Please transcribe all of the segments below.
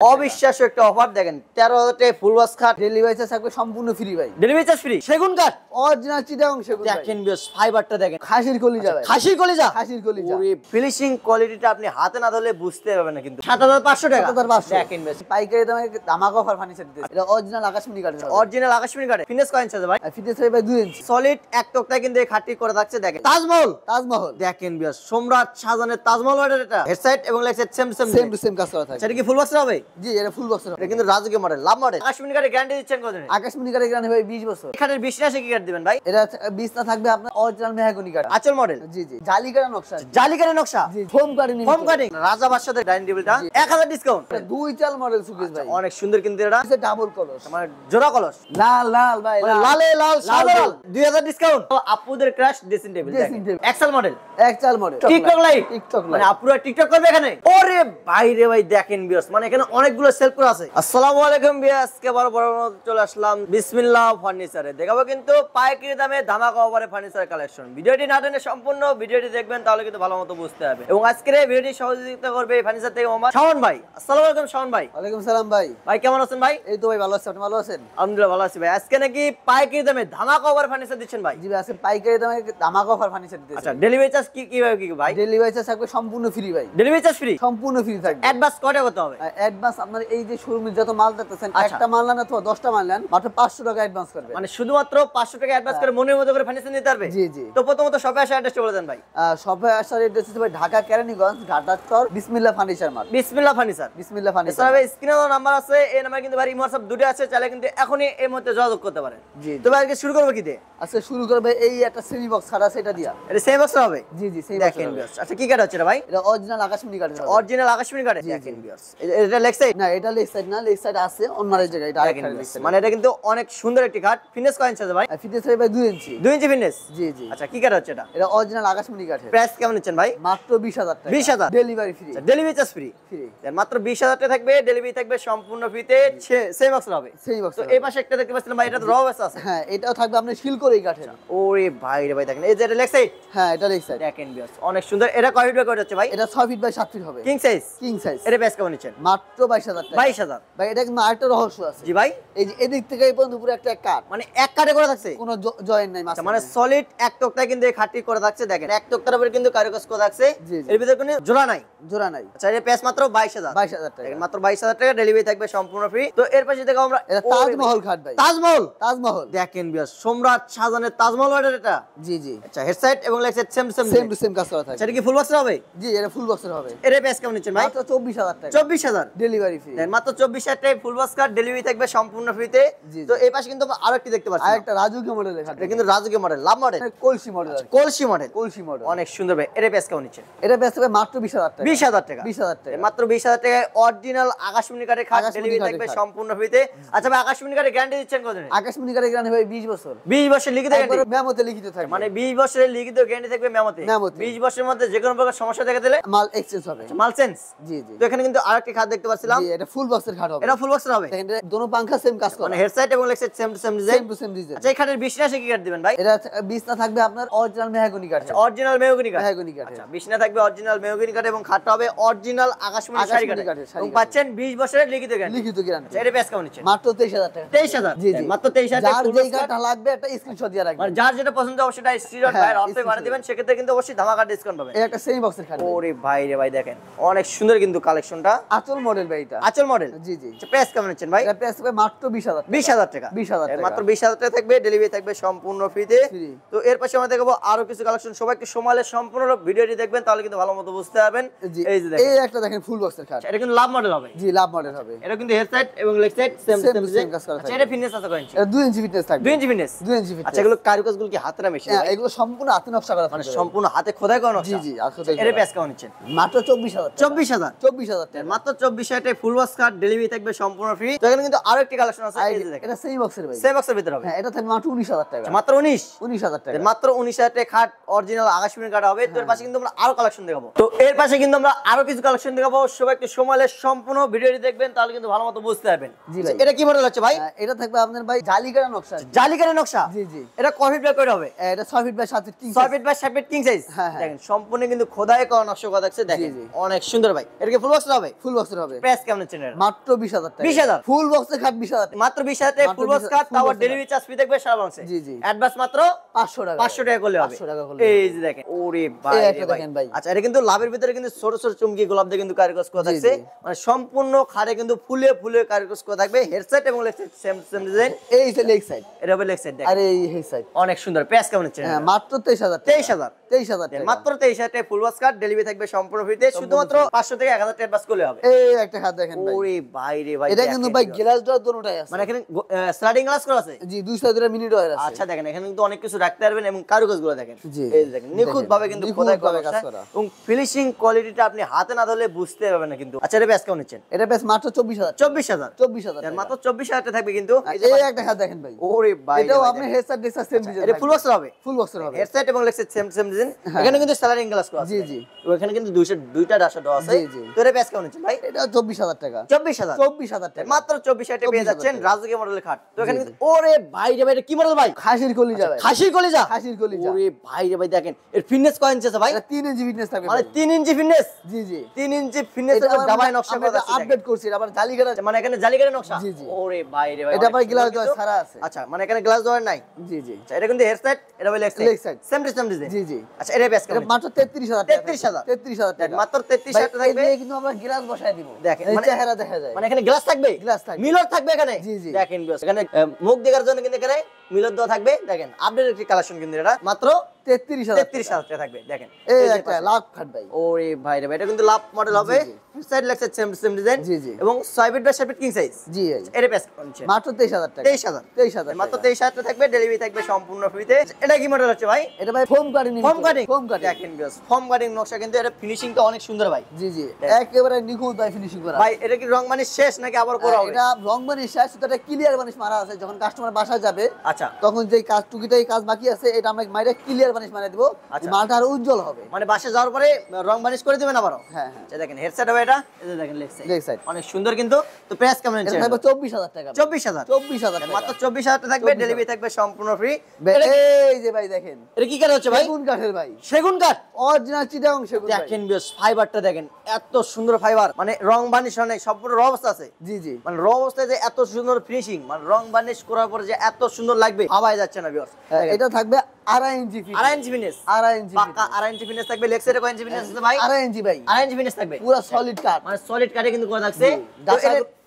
অবিশ্বাস্য একটা অফার দেখেন 13,000 টাকায় ফুল ওয়াশ খাট ডেলিভারি চার্জ থাকবে সম্পূর্ণ ফ্রি ভাই। ডেলিভারি চার্জ ফ্রি সেগুন কাঠ অরিজিনাল চিটাগং সেগুন ভাই। দেখেন বেশ ফাইবারটা দেখেন খাসির কলিজা ভাই। খাসির কলিজা খাসির কলিজা। ওরে ফিনিশিং কোয়ালিটিটা আপনি হাতে না ধরলে বুঝতে পারবেন না কিন্তু 7,500 টাকা 7,500 দেখেন বেশ পাইকারি দামে ধামাকা অফার ফার্নিচার দিতেছে। এটা অরিজিনাল আকাশমণি কাঠের হবে। অরিজিনাল আকাশমণি কাঠে ফিনিশ কয়েন আছে ভাই ফিটনেস হবে ভাই 2 ইঞ্চি। সলিড এক টকটায় কিন্তু এই খাটটি করে থাকছে দেখেন তাজমহল তাজমহল দেখেন বেশ সম্রাট শাহজাহানের তাজমহল অর্ডার এটা হেডসেট এবং leg set same same to same কাজ করা থাকে। সেটা কি ফুল বক্স হবে জি এটা ফুল বক্সের হবে। এটা কিন্তু রাজকীয় মডেল লাভ মডেল আকাশমণি কাঠে গ্যারান্টি দিচ্ছেন কত দিন আকাশমণি কাঠের গ্যারান্টি ভাই 20 বছর। এখানের বিশ্বাসে কি কাঠ দিবেন ভাই এটা বিছনা থাকবে আপনার অরিজিনাল মেহগনি কাঠ। আচল মডেল জি জি জালি কাঠের নকশা। জালি কাঠের নকশা জি ফোম কাঠের নির্মিত। হোম কাটিং রাজা বাদশাদের ডাইনিং টেবিলটা 1000 ডিসকাউন্ট এটা 2 চাল মডেল সুকেস ভাই। অনেক সুন্দর কিন্তু এটা এটা ডাবল কলস। মানে জোড়া কলস লাল লাল ভাই মানে লালে লাল সাদা লাল 2000 ডিসকাউন্ট আপুদের crush dressing table dressing table. Excel model এক চাল মডেল। টিকটক লাইট টিকটক মানে লাইট। আপুরা টিকটক করবে এখানে ওরে ভাই রে ভাই দেখেন ভিউয়ার্স মানে এখানে অনেকগুলো সেল করা আছে আসসালামু আলাইকুম ভিউয়ার্স কে বড় বড় চলে আসলাম বিসমিল্লাহ ফার্নিচারে দেখাবো কিন্তু পাইকারি দামে ধামাকা অফারে ফার্নিচার কালেকশন ভিডিওটি না টেনে সম্পূর্ণ ভিডিওটি দেখবেন তাহলে কিন্তু ভালোমতো বুঝতে হবে এবং আজকের এই ভিডিওটি সহযোগিতা করবে এই ফার্নিচার থেকে মোহাম্মদ শাওন ভাই আসসালামু আলাইকুম শাওন ভাই ওয়ালাইকুম সালাম ভাই। ভাই কেমন আছেন ভাই এই তো ভাই ভালো আছি। আপনি ভালো আছেন? আলহামদুলিল্লাহ ভালো আছি ভাই আজকে নাকি পাইকারি দামে ধামাকা অফারে ফার্নিচার দিচ্ছেন ভাই জি ভাই আজকে পাইকারি দামে ধামাকা অফার ফার্নিচার দিতেছে। আচ্ছা ডেলিভারি চার্জ কিভাবে কি ভাই ডেলিভারি চার্জ থাকবে সম্পূর্ণ ফ্রি ভাই। ডেলিভারি চার্জ ফ্রি সম্পূর্ণ ফ্রি থাকবে। অ্যাডভান্স কত করতে হবে অ্যাডভান্স আপনার এই যে শোরুমে যত মাল দেখতেছেন আচ্ছা। একটা মাল নেন অথবা 10টা মাল নেন মাত্র 500 টাকা অ্যাডভান্স করবে। মানে শুধুমাত্র 500 টাকা অ্যাডভান্স করে মনের মতো করে ফার্নিচার নিতে পারবে জি জি। তো প্রথমত শপে আসা অ্যাড্রেস বলে দেন ভাই শপে আসার এড্রেস হচ্ছে ভাই ঢাকা কেরানীগঞ্জ ঘাটাচর বিসমিল্লাহ ফার্নিচার মার্ট। বিসমিল্লাহ ফার্নিচার বিসমিল্লাহ ফার্নিচার। এছাড়া ভাই স্ক্রিনে নাম্বার আছে এই নাম্বার কিন্তু ভাই ইমো WhatsApp দুটো আছে চাইলে কিন্তু এখনই এই মুহূর্তে যোগাযোগ করতে পারেন জি তো ভাই আজকে শুরু করব কি দিয়ে আচ্ছা শুরু করবে এই একটা সেমি বক্স খাট আছে এটা দিয়া। এটা সেম বক্স হবে জি জি সেমি দেখেন ভিউয়ার্স আচ্ছা কি কাঠ হচ্ছে এটা ভাই এটা অরিজিনাল আকাশমণি কাঠের হবে। অরিজিনাল আকাশমণি কাঠ জি, জি। দেখেন ভিউয়ার্স এটা লেগ সাইড না এটা লেগ সাইড না, লেগ সাইড আছে অন্য জায়গায় এটা আরেকটা লেগ সাইড। মানে এটা কিন্তু অনেক সুন্দর একটি কাঠ ফিনিশ কয়েন আছে ভাই ফিটনেস হবে ভাই 2 ইঞ্চি। 2 ইঞ্চি ফিনিশ জি জি। আচ্ছা কি কাঠ হচ্ছে এটা এটা অরিজিনাল আকাশমণি কাঠের। প্রাইস কেমন নিচ্ছেন ভাই মাত্র 20,000 টাকা। 20,000 delivery free. Delivery charge free free. মাত্র 20,000 টাকা থাকবে ডেলিভারি থাকবে সম্পূর্ণ ফ্রিতে সেম বক্স হবে সেমি বক্স। তো এই পাশে একটা দেখতে পাচ্ছেন ভাই এটা তো র অবস্থা আছে হ্যাঁ এটাও থাকবে আপনার শিলকড়ি কাঠের। ওরে ভাই রে ভাই দেখেন এই যে এটা লেগ সাইড হ্যাঁ এটা লেগ সাইড। দেখেন ভিউয়ার্স অনেক সুন্দর এটা কয় ফিট বাই কয় হচ্ছে ভাই এটা 6 ফিট বাই 7 ফিট হবে। King size king size. এটা প্রাইস কেমন নিচ্ছেন মাত্র 22,000 টাকা। 22,000 ভাই এটা কিন্তু আরেকটা রহস্য আছে। জি ভাই এই যে এদিক থেকে এই পর্যন্ত পুরো একটা কাঠ, মানে এক কাটে করে থাকছে কোনো জয়েন্ট নাই আচ্ছা, মাঝখানে। মানে সলিড এক টকটায় কিন্তু এই খাটটি করে থাকছে দেখেন এক টকটার উপরে কিন্তু কারুকাজ করে থাকছে জি, জি। এর ভিতরে কোনো জোড়া নাই জোড়া নাই। আচ্ছা এর প্রাইস মাত্র 22,000 22,000 টাকা। দেখেন মাত্র 22,000 টাকা ডেলিভারি থাকবে সম্পূর্ণ ফ্রি তো এর পাশে দেখো আমরা এটা তাজমহল খাট ভাই। তাজমহল তাজমহল। দেখেন ভিউয়ার্স সম্রাট শাহজাহানের তাজমহল অর্ডার এটা জি জি। আচ্ছা হেডসেট এবং leg set same same to same কাজ করা থাকে। সেটা কি ফুল বক্স হবে জি এটা ফুল বক্সের হবে। এর প্রাইস কেমন নিচ্ছেন ভাই মাত্র 24,000 টাকা। 24,000 ডেলিভারি ফ্রি। দেন মাত্র 24,000 টাকায় ফুল বক্স কার্ড ডেলিভারি থাকবে সম্পূর্ণ ফ্রিতে জি, তো জি। এই পাশে কিন্তু আমরা আরেকটি দেখতে পাচ্ছি আরেকটা রাজুকি মডেলের খাট। এটা কিন্তু রাজকীয় মডেল লাভ মডেল কলসি মডেল। কলসি মডেল কলসি মডেল। অনেক সুন্দর ভাই এর প্রাইস কেমন নিচ্ছেন এটা বেচতে হবে মাত্র 20,000 টাকা। 20,000 টাকা 20,000 টাকা। মাত্র 20,000 টাকায় অরিজিনাল আকাশমণি কাঠের খাট আকাশমণি ডেলিভারি কাঠের থাকবে খাট। সম্পূর্ণ ফ্রিতে আচ্ছা ভাই আকাশমণি কাঠের গ্যারান্টি দিচ্ছেন কত দিন আকাশমণি কাঠের গ্যারান্টি ভাই 20 বছর। 20 বছর লিখিত একবার গ্যারান্টি মেমোতে লিখিত থাকবে। মানে 20 বছরের লিখিত গ্যারান্টি থাকবে মেমোতে মেমোতে। 20 বছরের মধ্যে যে কোনো প্রকার সমস্যা দেখা দিলে মাল এক্সচেঞ্জ হবে। মাল চেঞ্জ জি জি। তো এখানে কিন্তু আরেকটি খাট দেখতে পাচ্ছিলাম জি এটা ফুল বক্সের খাট হবে। এটা ফুল বক্সের হবে দেখেন এটা দোনো পাঙ্খা সেম কাজ করে। মানে হেডসেট এবং leg set same to same design same to same design. আচ্ছা এই খাটের বিছনাসে কি কাট দিবেন ভাই এটা বিছনা থাকবে আপনার অরিজিনাল মেহগনি কাঠের। অরিজিনাল মেহগনি কাঠ মেহগনি কাঠের। আচ্ছা বিছনা থাকবে অরিজিনাল মেহগনি কাঠ এবং খাটটা হবে অরিজিনাল আকাশমণি শাড়ি আকাশমণি কাঠ কাঠের শাড়ি এবং কাঠ। পাচ্ছেন 20 বছরের লিখিত গ্যারান্টি লিখিত গ্যারান্টি। আচ্ছা এর প্রাইস কেমন নিচ্ছেন মাত্র 23,000 টাকা। 23,000 জি জি। মাত্র 23,000 যার যেই কাঠটা লাগবে একটা স্ক্রিনশট দিয়ে রাখবেন। মানে যার যেটা পছন্দ অবশ্যই এটা স্ক্রিনশট হ্যাঁ, বাইরে অফে screenshot বানিয়ে দিবেন সেক্ষেত্রে কিন্তু অবশ্যই ধামাকা ডিসকাউন্ট পাবেন এটা একটা সেমি বক্সের খাট। ওরে ভাই রে ভাই দেখেন অনেক সুন্দর কিন্তু কালেকশনটা আঁচল মডেল ভাই এটা। আচল মডেল জি জি। আচ্ছা প্রাইস কেমন নিচ্ছেন ভাই এটা প্রাইস হবে মাত্র 20,000 টাকা। 20,000 টাকা 20,000 টাকা। মাত্র 20,000 টাকা থাকবে ডেলিভারি থাকবে সম্পূর্ণ ফ্রিতে Free। তো এর পাশে আমরা দেখাবো আরো কিছু কালেকশন সবাইকে সময়ের সম্পূর্ণ ভিডিওটি দেখবেন তাহলে কিন্তু ভালো মতো বুঝতে পারবেন জি এই যে দেখেন এই একটা দেখেন ফুল বক্সের খাট। এটা কিন্তু লাভ মডেল হবে জি লাভ মডেল হবে। এটা কিন্তু হেডসেট এবং leg side same Same same to same কাজ করা আচ্ছা থাকবে। এটা ফিটনেস আছে কত ইঞ্চি এটা 2 ইঞ্চি ফিটনেস থাকবে। 2 ইঞ্চি ফিটনেস 2 ইঞ্চি ফিটনেস। আচ্ছা এগুলো কারুকাজগুলো কি হাতে না মেশিন হ্যাঁ এগুলো সম্পূর্ণ হাতে নকশা করা মানে থাকবে। সম্পূর্ণ হাতে খোদাই করা জি জি আর কোথায় এর প্রাইস কেমন নিচ্ছেন মাত্র 24,000 টাকা। 24,000 24,000 টাকা। মাত্র 24,000 টাকায় ফুল ওয়াশ কার্ড ডেলিভারি থাকবে সম্পূর্ণ ফ্রি তো এখানে কিন্তু আরো একটি কালেকশন আছে এই যে দেখেন এটা সেমি বক্সের ভাই। সেম বক্সের ভিতরে হবে হ্যাঁ এটা থাকবে মাত্র 19,000 টাকা। মাত্র 19 19,000 টাকা। মাত্র 19,000 টাকা খাট অরিজিনাল আকাশমণি কাঠ হবে তো এর পাশে কিন্তু আমরা আরো কালেকশন দেখাবো তো এর পাশে কিন্তু আমরা আরো কিছু কালেকশন দেখাবো সবাই একটু সময় সম্পূর্ণ ভিডিওটি দেখবেন তাহলে কিন্তু ভালো মতো বুঝতে পারবেন জি ভাই। এটা কি মডেল হচ্ছে ভাই এটা থাকবে আপনার ভাই জালিকাটা নকশা। জালিকারের নকশা জি জি। এটা কয় ফিট বাই কয় হবে এটা 6 feet by 7 feet king 6 feet by 7 feet king size হ্যাঁ, হ্যাঁ। দেখেন সম্পূর্ণ কিন্তু খোদাই করা নকশা করা থাকছে দেখেন জি, জি। অনেক সুন্দর ভাই এটা কি ফুল বক্স হবে ফুল বক্সের হবে। প্রাইস কেমন হচ্ছে এটা? মাত্র 20000 টাকা। 20000 ফুল বক্সের খাট 20000 টাকা। মাত্র 20000 টাকা ফুল বক্স কাট, তাও ডেলিভারি চার্জ ফ্রি থাকবে সারা বাংলাদেশে। জি, জি। অ্যাডভান্স মাত্র 500 টাকা। 500 টাকা করলে হবে। 500 টাকা করলে এই হবে। যে দেখেন, ওরে ভাই এই রে একটা ভাই। দেখেন ভাই। আচ্ছা, এটা কিন্তু লাভের ভিতরে কিন্তু ছোট ছোট চুমকি গোলাপ দিয়ে কিন্তু কারিগর করা জি, থাকছে। জি। মানে সম্পূর্ণ খাড়ে কিন্তু ফুলে ফুলে কারিগর করা থাকবে। হেডসেট এবং leg set same same design. এই যে লেগ সাইড। এটা হবে লেগ সেট দেখেন। আর এই হেড সাইড। অনেক সুন্দর। প্রাইস কেমন হচ্ছে? হ্যাঁ, মাত্র 23000 টাকা। 23000 23000 টাকা। মাত্র 23000 টাকা ফুল বক্স কাট, ডেলিভারি থাকবে সম্পূর্ণ ফ্রিতে। শুধুমাত্র 500 থেকে 1000 টাকা অ্যাডভান্স করলে হবে। এই একটা খাট দেখেন ভাই। ওরে ভাই রে ভাই, এটা কিন্তু দেখেন ভাই কি হবে। গ্লাস ডোর দুটোটাই আছে। মানে এখানে স্লাইডিং গ্লাস করা আছে। জি, 200 দুটা মিনি ডোর আছে। আচ্ছা দেখেন, এখানে কিন্তু অনেক কিছু রাখতে পারবেন এবং কারুকাজগুলো দেখেন। জি। এই যে দেখেন, নিখুঁত ভাবে কিন্তু খোদাই করা কাজ আছে করা। এবং ফিনিশিং কোয়ালিটিটা আপনি হাতে না ধরলে বুঝতে পারবেন না কিন্তু। আচ্ছা, এটা প্রাইস কেমন নিচ্ছেন? এটা বেশ মাত্র 24000 টাকা। 24000 24000 টাকা। মাত্র 24000 টাকা থাকবে কিন্তু। এই যে এই একটা খাট দেখেন ভাই। ওরে ভাই, এটাও আপনি হেডসেট ডিসা সেম ডিজাইন। এটা ফুল বক্স হবে। ফুল বক্সের হবে। হেডসেট এবং leg set same same design. হ্যাঁ। এখানে কিন্তু স্লাইডিং গ্লাস করা আছে। জি, জি। ওখানে কিন্তু দুইটা ডাসা দেওয়া আছে। জি, জি। তো এটা প্রাইস কেমন নিচ্ছেন ভাই? এটা 24000 টাকা। 24000 24000 টাকা। মাত্র 24000 টাকা পেয়ে 24000 যাচ্ছেন টাকা। রাজকীয় মডেলের খাট। তো এখানে জি, কিন্তু ওরে ভাই রে ভাই, এটা কি মডেল ভাই? খাসির কলিজা ভাই। খাসির কলিজা। খাসির কলিজা। ওরে ভাই রে ভাই, দেখেন এর ফিটনেস কয় ইঞ্চি আছে ভাই? এটা 3 ইঞ্চি ফিটনেস থাকবে মানে ভাই। 3 ইঞ্চি ফিটনেস। জি, জি। 3 ইঞ্চি ফিটনেস এটা এর ডাবায় নকশা করা আছে। আপডেট করছি, আবার জালিকাটা। মানে এখানে জালিকারের নকশা। জি, জি। ওরে ভাই রে ভাই, এটা অনেক আবার গ্লাস সুন্দর দেওয়া কিন্তু। ছাড়া আছে। আচ্ছা, মানে এখানে গ্লাস দেওয়ার নাই। জি, জি। আচ্ছা, এটা কিন্তু হেডসেট, এটা হলো leg Leg side। Same design. জি, জি। আচ্ছা, এটা প্রাইস এটা কেমন? মাত্র 33000 টাকা। 33000 33000 টাকা। মাত্র 33000 টাকা থাকবে। ভাই, এই কিন্তু আমরা গ্লাস বসায় দিব। দেখেন, এই মানে- চেহারা দেখা যায়। মানে এখানে গ্লাস থাকবে, গ্লাস থাকবে। মিরর থাকবে এখানে। জি, জি। দেখেন ভিউয়ার্স, এখানে মুখ দেখার জন্য কিন্তু এখানে মিরর দেওয়া থাকবে। দেখেন, আপডেট একটি কালেকশন কিন্তু এটা মাত্র 33000 33000 টাকা থাকবে। দেখেন, এই যে একটা পাশে। লাভ খাট ভাই। ওরে ভাই রে ভাই, এটা কিন্তু লাভ মডেল হবে। জি, side leg set same design. জি, জি। এবং 6 feet by 7 feet king size. জি ভাই। এটা প্রাইস কেমন? মাত্র 23000 টাকা। 23000 23000 মাত্র 23000 টাকা থাকবে, ডেলিভারি থাকবে সম্পূর্ণ ফ্রিতে। এটা কি মডেল হচ্ছে ভাই? এটা ভাই foam cutting. Foam cutting. Foam cutting. দেখেন ভিউয়ার্স, ফোম কাটিং নকশা কিন্তু এটা ফিনিশিংটা অনেক সুন্দর ভাই। জি, জি। দেখ। একেবারে নিখুঁত ভাই ফিনিশিং করা। ভাই, এটা কি রং মানে শেষ নাকি আবার করা হবে? এটা রং বানিশ শেষ, সেটা ক্লিয়ার বানিশ মারা আছে। যখন কাস্টমার বাসায় যাবে আচ্ছা, তখন যেই কাজ টুকিটাই কাজ বাকি আছে, এটা আমরা মাইরে ক্লিয়ার বানিশ মারা দিব। আচ্ছা। মালটা আর উজ্জ্বল হবে। মানে বাসে যাওয়ার পরে রং বানিশ করে দিবেন আবারও। হ্যাঁ, হ্যাঁ। আচ্ছা, দেখেন হেডসেট হবে এটা। এই যে দেখেন লেগ Leg side। অনেক সুন্দর কিন্তু। তো প্রাইস কেমন এটা নিচ্ছেন? থাকবে 24000 টাকা। 24000 24000 টাকা। মাত্র 24000 টাকা থাকবে, 24,000 ডেলিভারি থাকবে সম্পূর্ণ ফ্রি। এই যে ভাই দেখেন, এটা কি কাঠ হচ্ছে ভাই? সেগুন কাঠের ভাই। সেগুন কাঠ। অরিজিনাল চিটাং সেগুন ভাই। দেখেন বেশ, ফাইবারটা দেখেন, এত সুন্দর ফাইবার। মানে রং বানিশ অনেক সম্পূর্ণ র অবস্থা আছে। জি, জি। মানে র অবস্থায় যে এত সুন্দর ফিনিশিং, মানে রং বানিশ করার পরে যে এত সুন্দর লাগবে ভাবাই যাচ্ছে না ভিউয়ার্স। এটা থাকবে 2.5 ইঞ্চি ফিট। 2.5 ইঞ্চি ফিনিশ। 2.5 ইঞ্চি ফিট। পাকা 2.5 ইঞ্চি ফিনিশ থাকবে। লেগ সাইডে কয় ইঞ্চি ফিনিশ আছে ভাই? 2.5 ইঞ্চি ভাই। 2.5 ইঞ্চি ফিনিশ থাকবে। পুরো সলিড কাঠ। মানে সলিড কাটে কিন্তু করা থাকছে। তো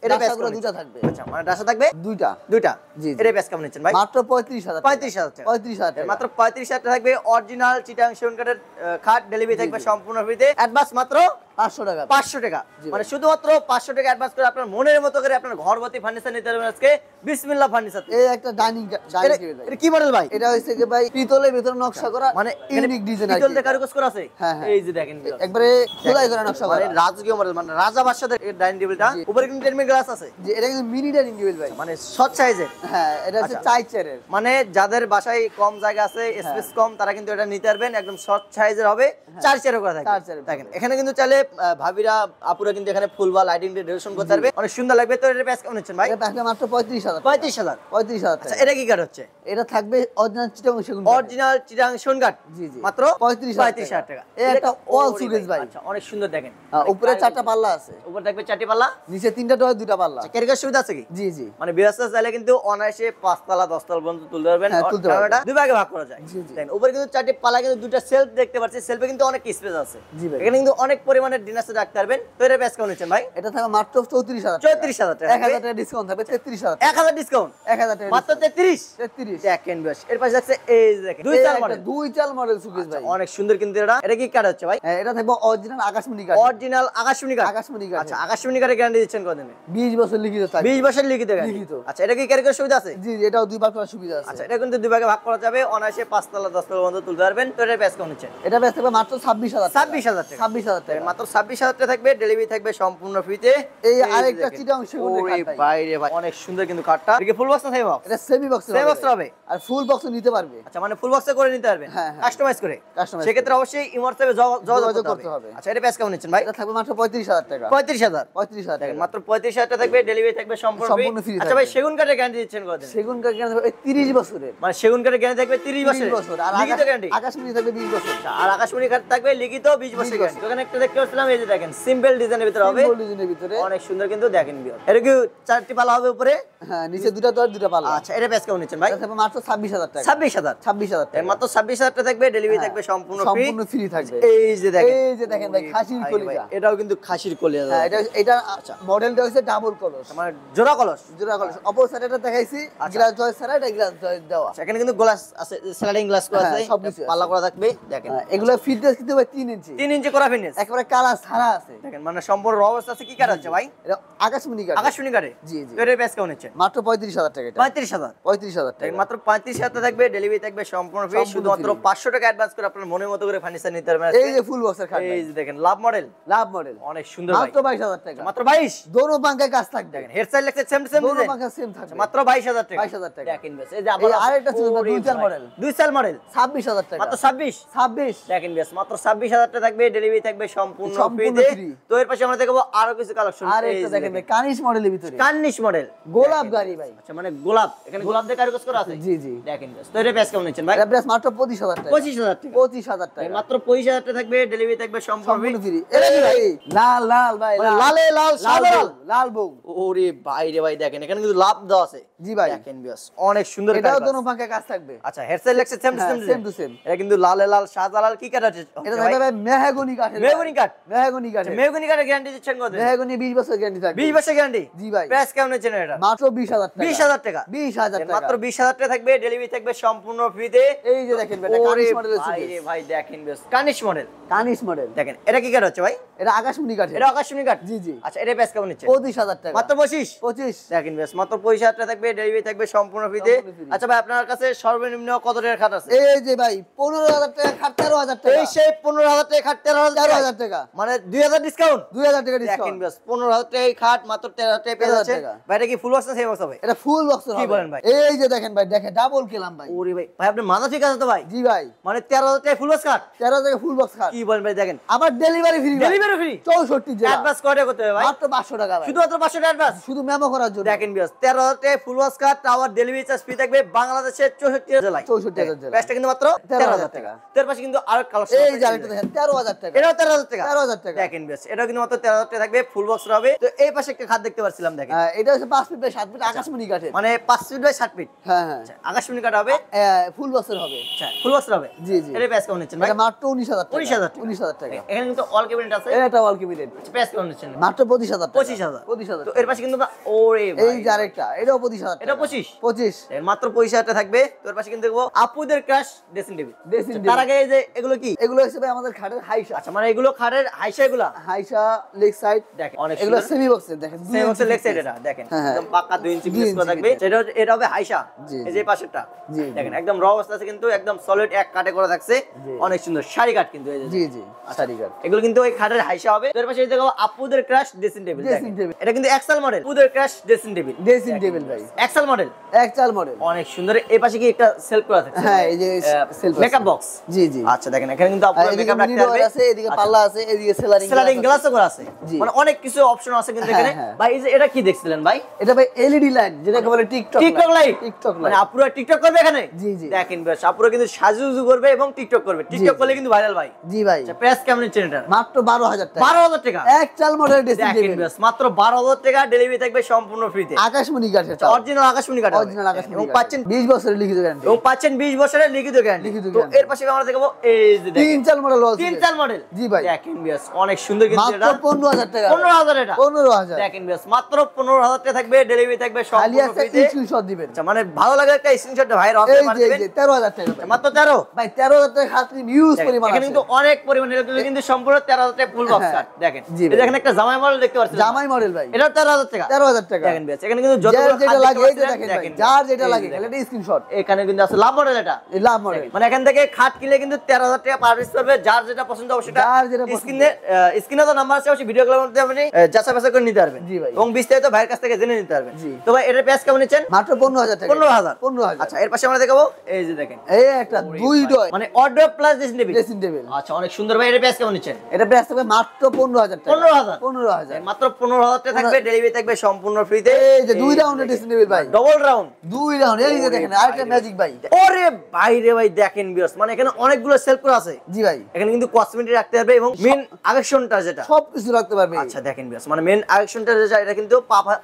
এটা প্রাইস ডাসাগুলো কেমন? দুটো থাকবে। আচ্ছা, মানে ডাসা থাকবে দুইটা। দুইটা। জি, জি। এটা প্রাইস কেমন নিচ্ছেন ভাই? মাত্র 35000 টাকা। 35000 টাকা। 35000 টাকা। মাত্র 35000 টাকা থাকবে। অরিজিনাল চিটাং সেগুন কাঠের খাট, ডেলিভারি থাকবে সম্পূর্ণ ফ্রিতে। অ্যাডভান্স মাত্র 500 টাকা। 500 টাকা। জি ভাই। মানে শুধুমাত্র 500 টাকা অ্যাডভান্স করে আপনার মনের মতো করে আপনার ঘরবর্তী ফার্নিচার নিতে পারবেন আজকে বিসমিল্লাহ ফার্নিচার। এই একটা ডাইনিং টেবিল ভাই। এটা কি মডেল ভাই? এটা হইছে কি ভাই, পিতলের ভিতরে নকশা করা, মানে ইউনিক ডিজাইন আছে। পিতল দিয়ে কারুকাজ করা আছে। হ্যাঁ, হ্যাঁ। এই যে দেখেন একবারে খোদাই করে নকশা মানে করা। রাজকীয় মডেল, মানে রাজা বাদশাদের এই ডাইনিং টেবিলটা। জি। উপরে কিন্তু টেনমিন গ্লাস আছে। যে এটা কিন্তু মিনি ডাইনিং টেবিল ভাই। মানে শর্ট সাইজের। হ্যাঁ, এটা হচ্ছে আচ্ছা। 4 চেয়ারের। মানে যাদের বাসায় কম জায়গা আছে, স্পেস কম, তারা কিন্তু এটা নিতে পারবেন। একদম শর্ট সাইজের হবে, 4 চেয়ারে করা থাকবে। 4 চেয়ারে দেখেন, এখানে কিন্তু চাইলে ভাবিরা আপুরা কিন্তু এখানে ফুল বা লাইটিং দিয়ে ডেকোরেশন করতে পারবে, অনেক সুন্দর লাগবে। তো এর প্রাইস কেমন হচ্ছে ভাই? এটা থাকবে মাত্র 35000 টাকা। 35000। 35000 আচ্ছা, টাকা। এটা কি কাঠ হচ্ছে? এটা থাকবে অরিজিনাল চিটাং সেগুন কাঠ। অরিজিনাল চিটাং সেগুন কাঠ। জি, জি। মাত্র 35000 টাকা। এই একটা ওয়াল ওরে সুকেস ভাই। আচ্ছা, অনেক সুন্দর দেখেন। উপরে 4টা পাল্লা আছে, উপরে থাকবে 4টি পাল্লা। নিচে 3টা ডোর 2টা পাল্লা। ক্যারিকার সুবিধা আছে কি? জি, জি। মানে বিরাসা চাইলে কিন্তু অনায়াসে 5 তলা 10 তলা পর্যন্ত তুলতে পারবেন। হ্যাঁ, তুলতে পারবেন। ক্যামেরাটা দুই ভাগে ভাগ করা যায়। জি, জি। দেখেন, উপরে কিন্তু 4টি পাল্লা, কিন্তু দুটো সেলফ দেখতে পাচ্ছি। সেলফে কিন্তু অনেক স্পেস আছে। জি ভাই। এখানে কিন্তু অনেক পরিমাণে ডিনার সেট রাখতে পারবেন। তো এর প্রাইস কেমন হচ্ছেন ভাই? এটা থাকবে মাত্র 34000 টাকা। 34000 টাকা। 1000 টাকা ডিসকাউন্ট থাকবে, 33000 টাকা। 1000 ডিসকাউন্ট। 1000 টাকা মাত্র 33। 33। দেখেন বেশ, এর পাশে আছে এই যে দেখেন দুই চাল মডেল। দুই চাল মডেল সুকেস ভাই। অনেক সুন্দর কিন্তু এটা। এটা কি কাঠ হচ্ছে ভাই? হ্যাঁ, এটা থাকবে অরিজিনাল আকাশমণি কাঠ। অরিজিনাল আকাশমণি কাঠ। আকাশমণি কাঠ। আচ্ছা, আকাশমণি কাঠের গ্যারান্টি দিচ্ছেন কতদিনে? 20 বছর লিখিত থাকবে। 20 বছর লিখিত গ্যারান্টি। লিখিত। আচ্ছা, এটা কি ক্যারিকার সুবিধা আছে? জি, জি, এটাও দুই ভাগ করার সুবিধা আছে। আচ্ছা, এটা কিন্তু দুই ভাগে ভাগ করা যাবে। অনায়াসে 5 তলা 10 তলা পর্যন্ত তুলতে পারবেন। তো এর প্রাইস কেমন হচ্ছে? এটা বেচতে হবে মাত্র 26000 টাকা। 26000 টাকা। 26000 টাকা। মাত্র 26000 টাকা থাকবে, ডেলিভারি থাকবে সম্পূর্ণ ফ্রিতে। এই আরেকটা চিটাং সেগুনের ওরে খাট ভাই। ভাই রে ভাই, অনেক সুন্দর কিন্তু কাঠটা। এটা কি ফুল বক্স না সেমি বক্স? এটা সেমি বক্স সেমি বক্স হবে। আর ফুল বক্স নিতে পারবে। আচ্ছা, মানে ফুল বক্সে করে নিতে পারবেন, হ্যাঁ, হ্যাঁ। কাস্টমাইজ করে। Customize সেক্ষেত্রে অবশ্যই যোগাযোগ যোগাযোগ করতে করতে হবে। হবে। আচ্ছা, এটা প্রাইস কেমন নিচ্ছেন ভাই? এটা থাকবে মাত্র 35000 টাকা। 35000। 35000 টাকা। মাত্র 35000 15,000 থাকবে, ডেলিভারি থাকবে সম্পূর্ণ সম্পূর্ণ ফ্রি। free আচ্ছা ভাই, থাকবে। সেগুন কাঠের গ্যারান্টি দিচ্ছেন কতদিন? সেগুন কাঠ গ্যারান্টি থাকবে 30 বছরের। মানে সেগুন কাঠের গ্যারান্টি থাকবে 30 30 বছরের বছর। আর লিখিত গ্যারান্টি। আকাশমণি থাকবে 20 বছর। আর আকাশমণি কাঠ থাকবে লিখিত 20 বছর 20 গ্যারান্টি। ওখানে একটা দেখতে পাচ্ছিলাম, এই যে দেখেন সিম্পল ডিজাইনের ভিতরে হবে, সিম্পল ডিজাইনের ভিতরে। অনেক সুন্দর কিন্তু দেখেন ভিউয়ার। এটা কি 4টি পালা হবে উপরে? হ্যাঁ, নিচে দুটো দর দুটো পাল্লা। আচ্ছা, এটা প্রাইস কেমন নিচ্ছেন ভাই? এটা থাকবে মাত্র 26,000 টাকা। 26,000। 26,000 টাকা। মাত্র 26,000 টাকা থাকবে, ডেলিভারি হ্যাঁ, থাকবে সম্পূর্ণ ফ্রি। সম্পূর্ণ ফ্রি থাকবে। এই যে দেখেন, এই যে দেখেন ভাই, খাসির ভাই, কলিজা। এটাও কিন্তু খাসির কলিজা। হ্যাঁ, এটা মডেলটা হচ্ছে ডাবল কলস, মানে জোড়া কলস। জোড়া কলস। অপর সাইডে এটা দেখাইছি গ্লাস জয়েস ছাড়া, এটা গ্লাস জয়েস দেওয়া। সেখানে কিন্তু গ্লাস আছে, স্লাইডিং গ্লাস করা হ্যাঁ, আছে, সবকিছু আছে। পাল্লা করা থাকবে দেখেন। হ্যাঁ, এগুলো ফিটনেস কিন্তু ভাই 3 ইঞ্চি, 3 ইঞ্চি করা ফিনিশ একেবারে কালার ছাড়া আছে। দেখেন, মানে সম্পূর্ণ র অবস্থা আছে। কি কাঠ আছে ভাই? এটা আকাশমণি কাঠ। আকাশমণি কাঠে। জি জি। এর প্রাইস কেমন নিচ্ছেন? মাত্র 35,000 টাকা। এটা 35,000। 35,000 টাকা। মাত্র 35,000 থাকবে, ডেলিভারি থাকবে সম্পূর্ণ ফ্রি। সম্পূর্ণ শুধুমাত্র free। 500 টাকা অ্যাডভান্স করে আপনার মনের মতো করে ফার্নিচার নিতে পারবেন। এই যে ফুল বক্সের খাট, এই যে দেখেন লাভ মডেল, লাভ মডেল, অনেক সুন্দর ভাই। মাত্র 22,000 টাকা। মাত্র 22। দোনো পাঙ্খায় কাজ থাকবে। দেখেন হেড সাইড লাগছে সেম সেম দোনো ডিজাইন। পাঙ্খা সেম থাকবে। মাত্র 22,000 টাকা। 22,000 টাকা। দেখেন বেশ, এই যে আবার আরেকটা ছিল ওরে দুই চার ভাই। মডেল। দুই চার মডেল 26,000 টাকা। মাত্র 26। 26। দেখেন বেশ, মাত্র 26,000 টাকা থাকবে, ডেলিভারি থাকবে সম্পূর্ণ সম্পূর্ণ ফ্রিতে। free। তো এর পাশে আমরা দেখবো আরো কিছু কালেকশন। আর একটা দেখেন ভাই, কানিশ মডেলের ভিতরে কার্নিশ মডেল, গোলাপ গাড়ি ভাই। আচ্ছা মানে গোলাপ, এখানে গোলাপ দিয়ে কারুকাজ করা আছে। জি জি। দেখেন বেশ, তো এর প্রাইস কেমন নিচ্ছেন ভাই? এটা প্রাইস মাত্র 25,000 টাকা। 25,000 টাকা। 25,000 টাকা। মাত্র 25,000 টাকা থাকবে, ডেলিভারি থাকবে সম্পূর্ণ সম্পূর্ণ ফ্রি। ফ্রি। এটা কি ভাই? লাল লাল ভাই, মানে লালে লাল, সাদা লাল। লাল বউ। ওরে ভাই রে ভাই, দেখেন এখানে কিন্তু লাভ দেওয়া আছে। জি ভাই। দেখেন বেশ, অনেক সুন্দর এটাও কারুকাজ। দোনো পাঙ্খায় কাজ থাকবে। আচ্ছা, হেড সাইড লাগছে সেম হ্যাঁ, সেম same to same। এটা কিন্তু লালে লাল, সাদা লাল। কি কাঠ আছে? এটা থাকবে ভাই মেহগনি কাঠের। মেহগনি কাঠ। মেহগনি কাঠের। মেহগনি কাঠের গ্যারান্টি দিচ্ছেন কত? মেহগনি 20 বছর গ্যারান্টি থাকবে। 20 বছর গ্যারান্টি। জি ভাই। প্রাইস কেমন নিচ্ছেন এটা? মাত্র 20,000 টাকা। 20,000 টাকা। 20,000 টাকা। মাত্র 20,000 টাকা থাকবে, ডেলিভারি থাকবে সম্পূর্ণ ফ্রিতে। এই যে দেখেন ভাই, এটা কানিশ মডেলের ভাই সুকেস। রে ভাই, দেখেন বেশ, কার্নিশ মডেল। কানিশ মডেল। দেখেন এটা কি কাঠ হচ্ছে ভাই? এটা আকাশমণি কাঠের। এটা আকাশমণি কাঠ। জি জি। আচ্ছা, এটা প্রাইস কেমন নিচ্ছেন? 25,000 টাকা। মাত্র 25। 25। দেখেন বেশ, মাত্র 25,000 টাকা থাকবে, ডেলিভারি থাকবে সম্পূর্ণ ফ্রিতে। সম্পূর্ণ free। আচ্ছা ভাই, আপনার কাছে সর্বনিম্ন কত টাকার খাট আছে? এই যে ভাই 15,000 টাকা খাট, 13,000 টাকা। এই সেই 15,000 টাকা খাট, 13,000 টাকা। মানে 2,000 ডিসকাউন্ট। 2,000 টাকা দেখেন ডিসকাউন্ট। বেশ, 15,000 টাকা এই খাট মাত্র 13,000 টাকা পেয়ে 13,000 যাচ্ছেন। টাকা। ভাই এটা কি ফুল বক্স না সেম বক্স হবে? এটা ফুল বক্স কি হবে। বলেন ভাই? এই যে দেখেন ভাই, দেখেন ডাবল কেলাম ভাই। ওরে ভাই, ভাই আপনার মাথা ঠিক আছে তো ভাই? জি ভাই। মানে 13,000 টাকা ফুল বক্স খাট। 13 টাকা ফুল বক্স খাট। কি বলেন ভাই? দেখেন আবার ডেলিভারি ফ্রি। Delivery free. 64 জেলা। অ্যাডভান্স কয়টা করতে হবে ভাই? মাত্র 500 টাকা ভাই। শুধুমাত্র 500 টাকা অ্যাডভান্স। শুধু মেমো করার জন্য। দেখেন বিয়াস, 13,000 টাকা ফুল বক্স খাট, টাওয়ার ডেলিভারি চার্জ ফ্রি থাকবে বাংলাদেশের 64 জেলায়। 64 জেলায়। প্রাইসটা কিন্তু মাত্র 13,000 টাকা। তার পাশে কিন্তু আরো কালেকশন এই যে আরেকটা দেখেন 13,000 টাকা। এটাও 13,000 টাকা। 13,000 টাকা। দেখেন বেশ, এটাও কিন্তু মাত্র 13,000 টাকা থাকবে, ফুল বক্স হবে। তো এই পাশে একটা খাট দেখতে পাচ্ছিলাম, দেখেন এটা হচ্ছে 5 ফিট বাই 7 ফিট আকাশমণি কাঠের। মানে 5 ফিট বাই 7 ফিট। হ্যাঁ হ্যাঁ। আকাশমণি কাঠ হবে। ফুল বক্সের হবে। আচ্ছা, ফুল বক্স হবে। জি জি। এর প্রাইস কেমন নিচ্ছেন ভাই? এটা মাত্র 19,000 টাকা। 19,000 টাকা। 19,000 টাকা। এখানে কিন্তু অল ক্যাবিনেট আছে। এটা ওয়াল ক্যাবিনেট। প্রাইস কেমন নিচ্ছেন? মাত্র 25,000 টাকা। 25,000। 25,000 তো এর পাশে কিন্তু ওরে ভাই, এই যে আরেকটা, এটাও 25,000 টাকা। এটা 25। 25। এর মাত্র 25,000 টাকা থাকবে। তো এর পাশে কিন্তু দেখবো আপুদের ক্রাশ ড্রেসিং টেবিল। ড্রেসিং তার আগে এই যে এগুলো কি? এগুলো হচ্ছে ভাই আমাদের খাটের হাইসা। আচ্ছা, মানে এগুলো খাটের হাইসা এগুলা। হাইসা লেগ সাইড। দেখেন অনেক এগুলো সুন্দর। সেমি বক্সের দেখেন। সেম হচ্ছে লেগ সাইড, এটা দেখেন হ্যাঁ, হ্যাঁ। একদম পাকা 2 ইঞ্চি 2 গ্লেজ করা ইঞ্চি থাকবে। ভিতরে। এটা হবে হাইসা। জি, এই যে পাশেরটা জি, দেখেন জি। একদম র অবস্থা আছে, কিন্তু একদম সলিড এক কাটে করা থাকছে। জি। অনেক সুন্দর শাড়ি কাট কিন্তু এই যে। জি জি। শাড়ি কাট। এগুলো কিন্তু ওই খাটের হাইসা হবে। তো এর পাশে এই দেখো আপুদের crush dressing table. Dressing table. এটা কিন্তু এক্সেল মডেল, আপুদের crush dressing table. Dressing table ভাই। এক্সেল মডেল, একচাল মডেল। অনেক সুন্দর। এই পাশে কি একটা সেলফ করা থাকছে? হ্যাঁ, এই যে সেলফ মেকআপ বক্স। জি জি। আচ্ছা, দেখেন এখানে কিন্তু আপুরা এদিকে মেকআপ মিনি রাখতে ডোর পারবে। আছে, এদিকে পাল্লা আছে, এদিকে সেলারিং স্লাইডিং গ্লাসও করা আছে। জি। মানে অনেক কিছু অপশন আছে কিন্তু হ্যাঁ, এখানে। হ্যাঁ। ভাই এই যে এটা কি দেখছিলেন ভাই? এটা ভাই এলইডি লাইট, যেটাকে বলে টিকটক টিকটক লাইট। টিকটক মানে লাইট। আপুরা টিকটক করবে এখানে। জি, জি। দেখেন বেশ, আপুরা কিন্তু সাজুগুজু করবে এবং টিকটক করবে। টিকটক জি। করলে কিন্তু ভাইরাল ভাই। জি ভাই। আচ্ছা, প্রাইস কেমন নিচ্ছেন এটা? মাত্র 12,000 টাকা। 12,000 টাকা। একচাল মডেল ড্রেসিং দেখেন টেবিল। বেশ, মাত্র 12,000 টাকা, ডেলিভারি থাকবে সম্পূর্ণ ফ্রিতে। আকাশমণি কাঠের। অরিজিনাল আকাশমণি কাঠ। অরিজিনাল আকাশমণি এবং কাঠ। পাচ্ছেন 20 বছরের লিখিত গ্যারান্টি। এবং পাচ্ছেন 20 বছরের লিখিত গ্যারান্টি। লিখিত তো guarantee। এর পাশে আমরা দেখবো এই যে দেখেন 3 চাল মডেল ওয়াল 3 চাল মডেল। জি ভাই। দেখেন বেশ, অনেক সুন্দর কিন্তু মাত্র এটা। 15,000 টাকা। 15,000 এটা। 15,000। দেখেন বেশ, মাত্র 15,000 টাকা থাকবে, ডেলিভারি থাকবে খালি সম্পূর্ণ একটা ফ্রিতে। স্ক্রিনশট দিবেন। আচ্ছা, মানে ভালো লাগে একটা স্ক্রিনশট ভাই রকে এই পাঠিয়ে যে দিবেন। 13,000 টাকা ভাই। মাত্র 13। ভাই 13,000 টাকা খাট ইউজ দেখেন, পরিমাণ এখানে আছে। কিন্তু অনেক পরিমাণ, এগুলো কিন্তু সম্পূর্ণ 13,000 টাকা ফুল বক্স হ্যাঁ। কাট। দেখেন জি এই ভাই। দেখেন একটা জামাই মডেল দেখতে পাচ্ছেন। জামাই মডেল ভাই। এটা 13,000 টাকা। 13,000 টাকা। দেখেন বেশ, এখানে কিন্তু যার যতগুলো যেটা খাট লাগে এই যে দেখতে দেখেন পাচ্ছেন, ভাই, দেখেন যার যেটা এই যে লাগে দেখেন। খালি একটা স্ক্রিনশট। এখানে কিন্তু আছে লাভ মডেল এটা। এই লাভ মডেল। মানে এখান থেকে খাট কিনলে কিন্তু 13,000 টাকা পার পিস পড়বে। যার যেটা পছন্দ হবে সেটা যার যেটা পছন্দ। স্ক্রিনে তো নাম্বার আছে, অবশ্যই ভিডিও কলের মধ্যে আপনি যাচাই বাছাই করে নিতে পারবেন। জি ভাই। এবং বিস্তারিত ভাইয়ের কাছ থেকে জেনে নিতে পারবেন। জি। তো ভাই এটার প্রাইস কেমন নিচ্ছেন? মাত্র 15,000 টাকা। 15,000। 15,000। আচ্ছা, এর পাশে আমরা দেখাবো এই যে দেখেন এই একটা দুই ডয় মানে order plus dressing table. Dressing table. আচ্ছা, অনেক সুন্দর ভাই। এটার প্রাইস কেমন নিচ্ছেন? এটা প্রাইস হবে মাত্র 15,000 টাকা। 15,000। 15,000। মাত্র 15,000 টাকা থাকবে, ডেলিভারি থাকবে সম্পূর্ণ ফ্রিতে। এই যে 2 রাউন্ডের ড্রেসিং টেবিল ভাই, ডবল রাউন্ড 2 রাউন্ড। এই যে দেখেন আরেকটা ম্যাজিক ভাই। ওরে ভাই রে ভাই দেখেন ভিউয়ার্স, মানে এখানে অনেকগুলো সেলফ করা আছে। জি ভাই, এখানে কিন্তু কসমেটিক রাখতে পারবে এবং মেন আকর্ষণটা যেটা সবকিছু রাখতে পারবে। আচ্ছা দেখেন ভিউয়ার্স, মানে মেন আকর্ষণটা যেটা এটা কিন্তু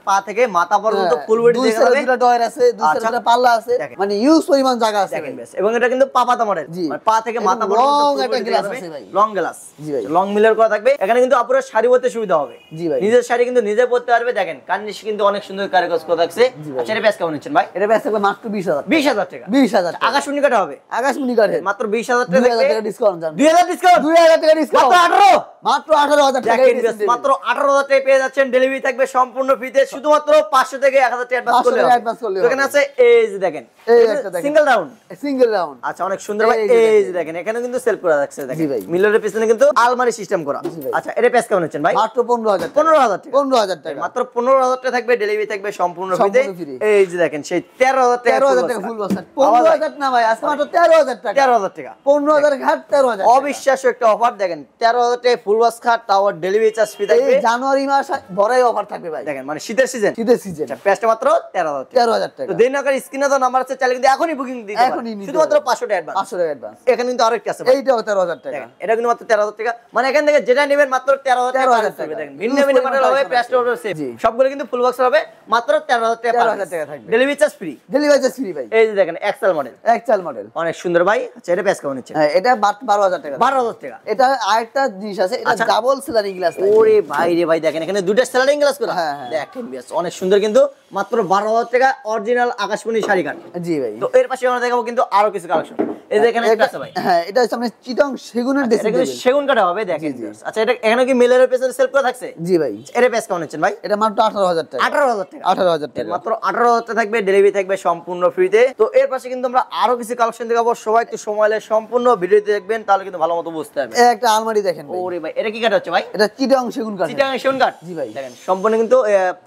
পা থেকে মাথা পর্যন্ত ফুল বডি দুই দেখা সাইডে যাবে। দুটো ডয়ার আছে, দুই সাইডে আচ্ছা। দুটো পাল্লা আছে, দেখেন। মানে ইউজ পরিমাণ জায়গা আছে দেখেন ভাই। ভিউয়ার্স, এবং এটা কিন্তু পাপাতা মডেল, জি। মানে পা থেকে মাথা এবং পর্যন্ত long full একটা body গ্লাস দেখা যাবে। আছে ভাই। লং গ্লাস, জি ভাই। লং মিলার করা থাকবে। এখানে কিন্তু আপুরা শাড়ি পরতে সুবিধা হবে। জি ভাই। নিজের শাড়ি কিন্তু নিজে পরতে পারবে। দেখেন কার্নিশ কিন্তু অনেক সুন্দর কারুকাজ করা থাকছে। জি ভাই। আচ্ছা এটা প্রাইস কেমন নিচ্ছেন ভাই? এটা বেচতে হবে মাত্র 20,000। 20,000 টাকা। 20,000 টাকা। আকাশমণি কাটা হবে আকাশমণি কাঠের মাত্র 20,000 টাকা 2000 থাকবে। টাকা ডিসকাউন্ট জান। 2000 ডিসকাউন্ট, 2000 টাকা ডিসকাউন্ট। মাত্র 18। মাত্র 18,000 টাকা। দেখেন ভিউয়ার্স, মাত্র 18,000 টাকায় পেয়ে যাচ্ছেন। ডেলিভারি থাকবে সম্পূর্ণ ফ্রিতে। শুধুমাত্র 500 থেকে 1000 টাকা অ্যাডভান্স 500 করলে টাকা হবে। advance করলে তো এখানে হবে। আছে এই যে দেখেন, এই একটা দেখেন। Single round. Single round. আচ্ছা অনেক সুন্দর ভাই। এই যে এই দেখেন। যে দেখেন এখানে কিন্তু সেল করা যাচ্ছে। জি দেখেন ভাই। মিলরের পিছনে কিন্তু আলমারি সিস্টেম করা। জি ভাই। আচ্ছা এটা প্রাইস কেমন হচ্ছেন ভাই? মাত্র 15,000 টাকা। 15,000 টাকা। 15,000 টাকা। মাত্র 15,000 টাকা থাকবে। ডেলিভারি থাকবে সম্পূর্ণ ফ্রিতে। সম্পূর্ণ free। এই যে দেখেন সেই 13,000 টাকা 13,000 টাকা ফুল বক্স। 15,000 না ভাই, আজকে মাত্র 13,000 টাকা। 13,000 টাকা। 15,000 ঘাট 13,000 টাকা। অবিশ্বাস্য একটা অফার। দেখেন 13,000 টাকা ফুল ওয়াশ খাট টাওয়ার ডেলিভারি চার্জ ফ্রি এই থাকবে। জানুয়ারি মাস বড়াই অফার থাকবে ভাই। দেখেন মানে শীতের সিজন। শীতের সিজন। আচ্ছা প্রাইসটা মাত্র 13,000 টাকা। 13,000 টাকা। তো দেন আকার স্ক্রিনে তো নাম্বার আছে, চাইলে কিন্তু এখনই বুকিং দিতে পারেন। এখনই নিতে শুধুমাত্র পারেন। 500 টাকা অ্যাডভান্স। 500 টাকা অ্যাডভান্স। এখানে কিন্তু আরেকটা আছে ভাই। এইটাও 13,000 টাকা। দেখেন এটা কিন্তু মাত্র 13,000 টাকা। মানে এখান থেকে যেটা নেবেন মাত্র 13,000 টাকা 13,000 পাবে। টাকা। দেখেন ভিন্ন ভিন্ন মডেল হবে, প্রাইসটা হবে সেম। জি। সবগুলো কিন্তু ফুল বক্স হবে মাত্র 13,000 টাকা 13,000 টাকা থাকবে। Delivery charge free. Delivery charge free ভাই। এই যে দেখেন এক্সেল মডেল, এক্সেল মডেল। অনেক সুন্দর ভাই। আচ্ছা এটা প্রাইস কেমন হচ্ছে? হ্যাঁ, এটা 12,000 টাকা। 12,000 টাকা। এটা আরেকটা জিনিস আছে, এটা আচ্ছা। ডাবল সেলারিং গ্লাস। ওরে ভাই রে ভাই দেখেন এখানে দুটো স্লাইডিং গ্লাস করা। হ্যাঁ, হ্যাঁ। দেখেন বেশ অনেক সুন্দর কিন্তু মাত্র 12,000 টাকা অরিজিনাল আকাশমণি শাড়ি কাট। জি ভাই। তো এর পাশে আমরা দেখাবো কিন্তু আরো কিছু কালেকশন। এই যে এখানে একটা আছে ভাই। হ্যাঁ, এটা হচ্ছে মানে চিটং সেগুনের এটা ড্রেসিং কিন্তু টেবিল। সেগুন কাটা হবে। দেখেন জি, জি। বেশ। আচ্ছা এটা এখানে কি মেলের পেছনে সেল করা থাকছে? জি ভাই। এর প্রাইস কেমন হচ্ছে ভাই? এটা মাত্র 18,000 টাকা। 18,000 টাকা। 18,000 টাকা। মাত্র 18,000 টাকা থাকবে। ডেলিভারি থাকবে সম্পূর্ণ ফ্রিতে। তো এর পাশে কিন্তু আমরা আরো কিছু কালেকশন দেখাবো। সবাই একটু সময় নিয়ে সম্পূর্ণ ভিডিওতে দেখবেন, তাহলে কিন্তু ভালো মতো বুঝতে পারবেন। এই একটা আলমারি দেখেন ভাই। ওরে ভাই এটা কি কাটা হচ্ছে ভাই? এটা চিটং সেগুন কাঠ। চিটাগাং সেগুন কাঠ। জি ভাই। দেখেন সম্পূর্ণ কিন্তু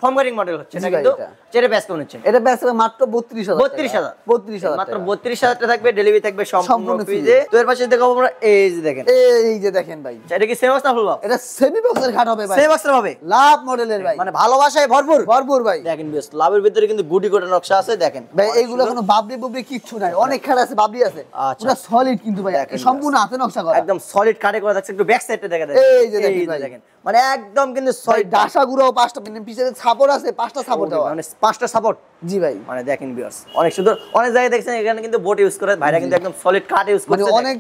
ফর্ম কাটিং মডেল হচ্ছে। জি এটা ভাই, কিন্তু এটা। চেরে প্রাইস কেমন হচ্ছে? এটা বেচতে হবে মাত্র 32,000 টাকা। 32,000 32,000 মাত্র টাকা। 32,000 টাকা থাকবে। ডেলিভারি থাকবে সম্পূর্ণ সম্পূর্ণ ফ্রিতে। তো এর পাশে দেখাবো আমরা এই যে দেখেন। এই যে দেখেন ভাই, এটা কি সেম না ফুল বক্স? এটা সেমি বক্সের খাট হবে ভাই। সেম বক্সের হবে। লাভ মডেলের ভাই, মানে ভালোবাসায় ভরপুর। ভরপুর ভাই। দেখেন বেশ লাভের ভিতরে কিন্তু গুটি গোটা নকশা আছে। দেখেন ভাই এইগুলো কোনো বাবলি বুবলি কিচ্ছু নাই, অনেক খাট আছে, বাবলি আছে, আচ্ছা। পুরো সলিড কিন্তু ভাই, দেখেন সম্পূর্ণ হাতে নকশা করা। একদম সলিড কাটে করা থাকছে। একটু ব্যাক সাইডটা দেখা যায়। এই যে দেখেন ভাই। দেখেন মানে একদম কিন্তু ভাই সলিড ডাসা গুঁড়াও 5টা, পিছনে সাপোর্ট আছে 5টা সাপোর্ট দেওয়া। মানে 5টা সাপোর্ট। জি ভাই। মানে দেখেন ভিউয়ার্স অনেক সুন্দর। অনেক জায়গায় দেখছেন এখানে কিন্তু বোট ইউজ করে, ভাইরা কিন্তু একদম সলিড কাট ইউজ মানে করছে। অনেক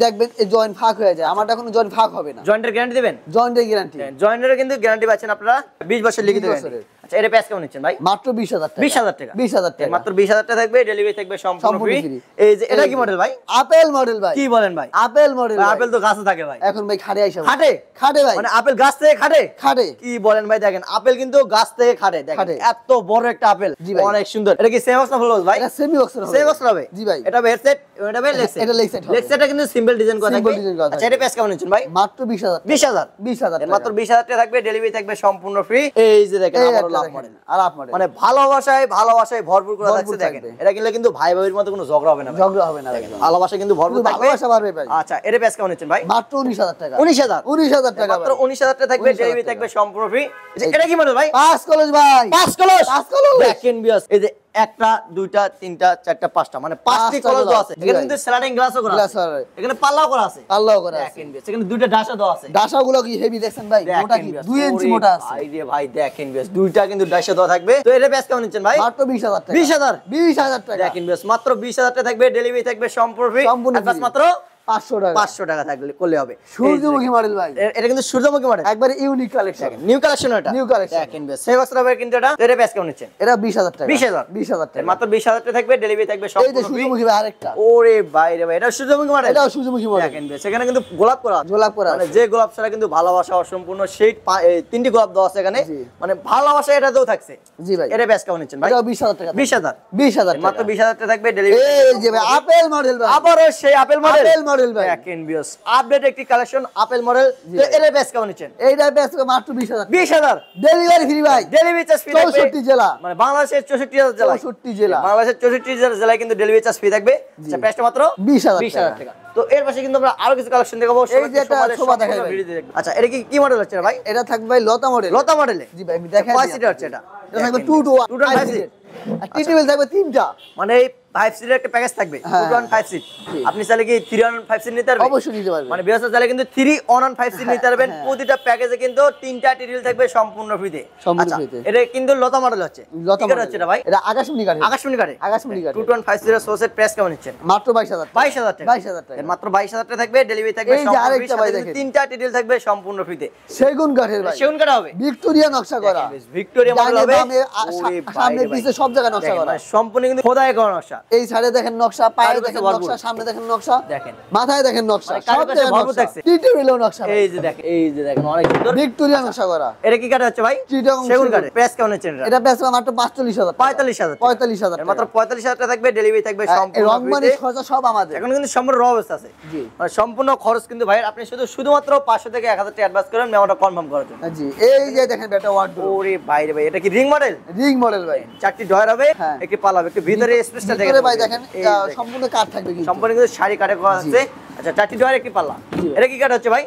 দেখবেন এই জয়েন্ট ফাঁক হয়ে যায়, আমারটা কোনো জয়েন্ট ফাঁক হবে না। জয়েন্টের গ্যারান্টি দিবেন? জয়েন্টের গ্যারান্টি জয়েন্টের কিন্তু গ্যারান্টি পাচ্ছেন আপনারা 20 বছর লিখিত 20 গ্যারান্টি। বছরের। আচ্ছা এর প্রাইস কেমন নিচ্ছেন ভাই? মাত্র 20,000 টাকা। 20,000 টাকা। 20,000 টাকা। মাত্র 20,000 টাকা থাকবে। ডেলিভারি থাকবে সম্পূর্ণ সম্পূর্ণ ফ্রি। free। এই যে এটা কি মডেল ভাই? আপেল মডেল ভাই। কি বলেন ভাই? Apple model. আপেল তো গাছে থাকে ভাই। এখন ভাই খাটে আইসা খাটে? খাটে ভাই, মানে আপেল গাছ থেকে খাটে? খাটে। কি বলেন ভাই? দেখেন আপেল কিন্তু গাছ থেকে খাটে। দেখেন খাটে। এত বড় একটা আপেল। জি ভাই। অনেক সুন্দর। এটা কি সেম বক্স না ফুল বক্স ভাই? এটা সেমি বক্সের হবে। সেম বক্স হবে? জি ভাই। এটা হেডসেট, এটা লেগ সেট। এটা leg set হবে। লেগ সেটটা কিন্তু সিম্পল ডিজাইন করা Simple থাকবে। design করা আচ্ছা এর প্রাইস কেমন নিচ্ছেন ভাই? মাত্র 20,000 টাকা। 20,000। 20,000 টাকা। মাত্র 20,000 টাকা থাকবে। ডেলিভারি থাকবে সম্পূর্ণ ফ্রি। এই যে দেখেন এই আবারও একটা লাভ দেখেন, মডেল। আর আপ মডেল। মানে ভালোবাসায় ভরপুর করে ভরপুর থাকছে। দেখেন থাকবে। এটা কিনলে কিন্তু ভাই ভাবির মধ্যে কোনো ঝগড়া হবে না ভাই। ঝগড়া হবে না ভাই। ভালোবাসা কিন্তু ভরপুর শুধু থাকবে। ভালোবাসা বাড়বে ভাই। আচ্ছা এর প্রাইস কেমন নিচ্ছেন ভাই? মাত্র 19,000 টাকা। 19,000। 19,000 টাকা মাত্র ভাই। 19,000 টাকা থাকবে। 19,000 ডেলিভারি টাকা। থাকবে সম্পূর্ণ ফ্রি। এটা কি মডেল ভাই? 5 কলস ভাই। 5 কলস। 5 কলস। দেখেন বিয়াস এই যে একটা দুইটা তিনটা চারটা পাঁচটা মানে 5টি পাঁচটা কলস glass। আছে। জি এখানে ভাই। কিন্তু স্লাইডিং গ্লাসও করা Glass আছে। আছে। এখানে পাল্লাও করা আছে। আল্লাহ করে আছে। দেখেন বিয়াস এখানে দুইটা ডাসা দেওয়া আছে। ডাসাগুলো কি হেভি দেখছেন ভাই? মোটা কি 2 ইঞ্চি মোটা আছে। ভাই রে ভাই দেখেন বিয়াস দুইটা কিন্তু ডাসা দেওয়া থাকবে। তো এর প্রাইস কেমন নিচ্ছেন ভাই? মাত্র 20,000 টাকা। 20,000। 20,000 টাকা। দেখেন বিয়াস মাত্র 20,000 টাকা থাকবে। ডেলিভারি থাকবে সম্পূর্ণ ফ্রি। সম্পূর্ণ অ্যাডভান্স free। মাত্র 500 টাকা। 500 টাকা থাকলে করলে হবে। সূর্যমুখী মডেল ভাই। এটা কিন্তু সূর্যমুখী মডেল। একবারে ইউনিক কালেকশন। নিউ কালেকশন এটা। New collection। দেখেন বিয়াস সেই বছর হবে কিন্তু এটা। তো এর প্রাইস কেমন নিচ্ছেন? এটা 20,000 টাকা। 20,000। 20,000 টাকা। মাত্র 20,000 টাকা থাকবে। ডেলিভারি থাকবে এই যে সম্পূর্ণ ফ্রি। সূর্যমুখী ভাই আরেকটা। ওরে ভাই রে ভাই এটা সূর্যমুখী মডেল। এটাও সূর্যমুখী মডেল। দেখেন বেশ এখানে কিন্তু গোলাপ করা আছে। গোলাপ করা মানে আছে। যে গোলাপ ছাড়া কিন্তু ভালোবাসা অসম্পূর্ণ সেই তিনটি গোলাপ দেওয়া আছে এখানে। জি। মানে ভালোবাসা এটাতেও থাকছে। জি ভাই। এর প্রাইস কেমন নিচ্ছেন ভাই? এটাও 20,000 টাকা। 20,000। 20,000 মাত্র টাকা। 20,000 টাকা থাকবে। ডেলিভারি এই যে ভাই আপেল মডেল ভাই। আবার সেই apple model. Apple model model ভাই। দেখেন ভিউয়ার্স আপডেট একটি কালেকশন আপেল মডেল। তো এর প্রাইস কেমন নিচ্ছেন? এইটার প্রাইস মাত্র 20000। 20000 ডেলিভারি ফ্রি ভাই। ডেলিভারি চার্জ ফ্রি থাকবে 64 জেলা, মানে বাংলাদেশের 64 জেলা 64 জেলা, বাংলাদেশের 64 জেলায় কিন্তু ডেলিভারি চার্জ ফ্রি থাকবে। আচ্ছা প্রাইসটা মাত্র 20000 টাকা। তো এর পাশে কিন্তু আমরা আরো কিছু কালেকশন দেখাবো। এই যে একটা শোভা দেখাই ভাই। আচ্ছা এটা কি মডেল হচ্ছে ভাই? এটা থাকবে ভাই লতা মডেল। লতা মডেলে জি ভাই আমি দেখাই কয় দিই। সিটার হচ্ছে এটা? এটা থাকবে 2 to 1 2 to 5 সিট। আর টি টেবিল থাকবে 3টা। মানে এই 5 সিটের একটা প্যাকেজ থাকবে 2 to 5 সিট। জি। আপনি চাইলে কি 3 on 5 সিট নিতে পারবেন? অবশ্যই নিতে পারবেন। মানে বিয়াসা চাইলে কিন্তু 3 on 5 সিট নিতে পারবেন। হ্যাঁ। প্রতিটা প্যাকেজে কিন্তু 3টা টিটেল থাকবে সম্পূর্ণ ফ্রিতে। সম্পূর্ণ আচ্ছা ফ্রিতে। এটা কিন্তু লতা মডেল হচ্ছে। লতা কি কাঠ মডেল হচ্ছে এটা ভাই? এটা আকাশমণি কাঠের। আকাশমণি কাঠে। আকাশমণি কাঠের। 2 to 5 সিটের সোসেট প্রাইস কেমন নিচ্ছেন? মাত্র 22000 টাকা। 22000 টাকা। 22000 টাকা। এর মাত্র 22000 টাকা থাকবে, ডেলিভারি থাকবে এই যে সম্পূর্ণ আরেকটা ফ্রি, সাথে ভাই কিন্তু দেখেন। 3টা টিটেল থাকবে সম্পূর্ণ ফ্রিতে। সেগুন কাঠের ভাই। সেগুন কাঠ হবে। ভিক্টোরিয়া নকশা করা। ভিক্টোরিয়া মডেল হবে। ডাইনে বামে, সামনে পিছে সব জায়গায় নকশা করা। মানে সম্পূর্ণ কিন্তু খোদাই করা নকশা। এই সাইডে দেখেন নকশা, পায়ে কারুকাজে দেখেন ভরপুর। নকশা, সামনে দেখেন নকশা, দেখেন মাথায় দেখেন নকশা, মানে সব কারুকাজে জায়গায় ভরপুর নকশা। থাকছে। টি টেবিলেও নকশা ভাই। এই যে দেখেন অনেক সুন্দর। ভিক্টোরিয়া নকশা করা। এটা কি কাঠ হচ্ছে ভাই? চিটাগং সেগুন সেগুন। কাঠ। প্রাইস কেমন হচ্ছে এটা? এটা বেচবা মাত্র 45000 টাকা। 45000 45000 এর মাত্র 45000 টাকা থাকবে, ডেলিভারি থাকবে সম্পূর্ণ রংমানি ফ্রিতে। খরচা সব আমাদের। এখন কিন্তু সম্পূর্ণ র অবস্থা আছে। জি মানে সম্পূর্ণ খরচ কিন্তু ভাই আপনি শুধুমাত্র 500 থেকে 1000 টাকা অ্যাডভান্স করেন মেমোটা কনফার্ম করার জন্য। জি এই যে দেখেন বেটা ওয়ার্ডরোব। ওরে ভাই রে ভাই, এটা কি রিং মডেল? রিং মডেল ভাই। 4টি ডয়ার হবে, হ্যাঁ। একটি পাল্লা হবে, একটু ভিতরে স্পেসটা দেখেন। ভিতরে ভাই দেখেন এই দেখেন। সম্পূর্ণ কাঠ থাকবে কিন্তু। সম্পূর্ণ কিন্তু শাড়ি কাটে করা আছে। আচ্ছা 4টি ডয়ার একটি পাল্লা। জি। এটা কি কাঠ হচ্ছে ভাই?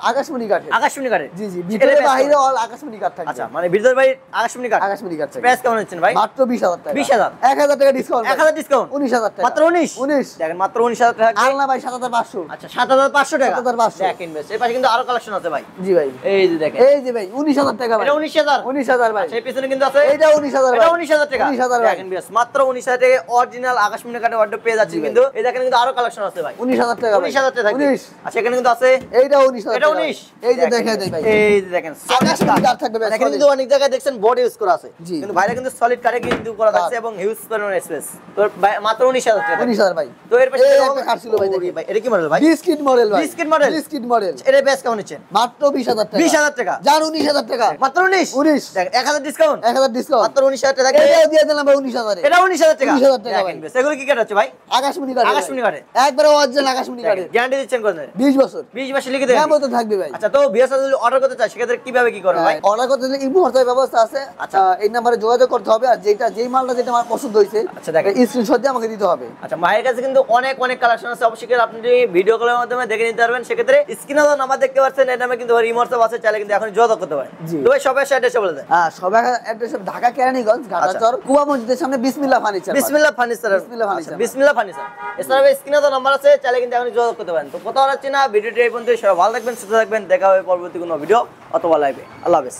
আকাশমণি কাঠের। আকাশমণি কাঠে। জি জি ভিতরে বাইরে অল আকাশমণি কাঠ থাকবে। আচ্ছা মানে ভিতরে ভাই আকাশমণি কাঠ। আকাশমণি কাঠ থাকবে। প্রাইস কেমন হচ্ছেন ভাই? মাত্র 20000 টাকা। 20000 1000 টাকা ডিসকাউন্ট। 1000 ডিসকাউন্ট। 19000 টাকা। মাত্র 19 দেখেন মাত্র 19000 টাকা থাকবে। আলনা ভাই 7500। আচ্ছা 7500 টাকা। 7500 দেখেন বেশ এর পাশে কিন্তু আরো কালেকশন আছে ভাই। জি ভাই। এই যে দেখেন এই যে ভাই 19000 টাকা ভাই। এটা 19000 19000 ভাই। সেই পিছনে কিন্তু আছে এইটা 19000 ভাই। এটা 19000 টাকা। 19000 ভাই। দেখেন বেশ মাত্র 19000 টাকা অরিজিনাল আকাশমণি কাঠের ওয়ার্ডরোব পেয়ে যাচ্ছেন কিন্তু। এই দেখেন কিন্তু আরো কালেকশন আছে ভাই। 19000 টাকা ভাই। 19000 টাকা থাকবে। 19 আচ্ছা এখানে কিন্তু আছে এইটা 19000 এটা টাকা ভাই। 19 এই যে দেখে দেই ভাই। এই যে দেখেন আকাশমণি কাঠ থাকবে ভাই, এখানে solid। কিন্তু অনেক জায়গায় দেখছেন বডি ইউজ করা আছে জি। কিন্তু ভাইরা কিন্তু সলিড কাঠে কিন্তু করা থাকছে এবং হিউজ পরিমাণ স্পেস। তো মাত্র 19000 টাকা। 19000 ভাই। তো এর পাশে এই দেখো- একটা কাঠ ছিল ভাই দেখেন। ওরে ভাই এটা কি মডেল ভাই? বিস্কিট মডেল ভাই। Biscuit model? Biscuit model. এটা বেশ কেমন নিচ্ছেন? মাত্র 20000 টাকা। 20000 টাকা। জান 19000 টাকা। মাত্র 19 দেখেন 1000 ডিসকাউন্ট। 1000 ডিসকাউন্ট। মাত্র 19000 টাকা থাকবে। এটা দিয়ে দিলাম ভাই 19000 এ। এটা 19000 টাকা। 19000 টাকা দেখেন ভাই। বেশ এগুলো কি কাঠ হচ্ছে ভাই? আকাশমণি কাঠের। আকাশমণি কাঠের। একবারে অরিজিনাল আকাশমণি কাঠের। গ্যারান্টি দিচ্ছেন কোন 20 বছর। 20 মাসে লিখে দেন। হ্যাঁ তো থাকবে ভাই। আচ্ছা তো বিএসএল যদি অর্ডার করতে চাই সেক্ষেত্রে কিভাবে কি করবে ভাই? অর্ডার করতে হলে ইমো হোয়াটসঅ্যাপ ব্যবস্থা আছে। আচ্ছা। এই নম্বরে যোগাযোগ করতে হবে আর যেই মালটা যেটা আমার পছন্দ হয়েছে আচ্ছা, দেখেন। স্ক্রিনশট দিয়ে আমাকে দিতে হবে। আচ্ছা মায়ের কাছে কিন্তু অনেক কালেকশন আছে, অবশ্যই করে আপনি ভিডিও কলের মাধ্যমে দেখে নিতে পারবেন। সেক্ষেত্রে স্ক্রিনে তো নাম্বার দেখতে পাচ্ছেন, এর নামে কিন্তু রিমোটসঅ্যাপ আছে, চাইলে কিন্তু এখন যোগাযোগ করতে পারেন। জি। তো ভাই সবাই অ্যাড্রেস বলে দেন। সবাই অ্যাড্রেস ঢাকা কেরানীগঞ্জ আচ্ছা। ঘাটাচর কুয়া মসজিদের সামনে বিসমিল্লাহ ফার্নিচার। বিসমিল্লাহ ফার্নিচার। বিসমিল্লাহ ফার্নিচার। বিসমিল্লাহ ফার্নিচার। এছাড়াও স্ক্রিনে তো নাম্বার আছে, চাইলে কিন্তু এখন যোগাযোগ করতে পারেন। তো কোথাও যাচ্ছি না, ভিডিওটি এই পর্যন্ত। সবাই ভালো থাকবেন, সুস্থ থাকবেন, দেখা হবে পরবর্তী কোনো ভিডিও অথবা লাইভে। আল্লাহ হাফেজ।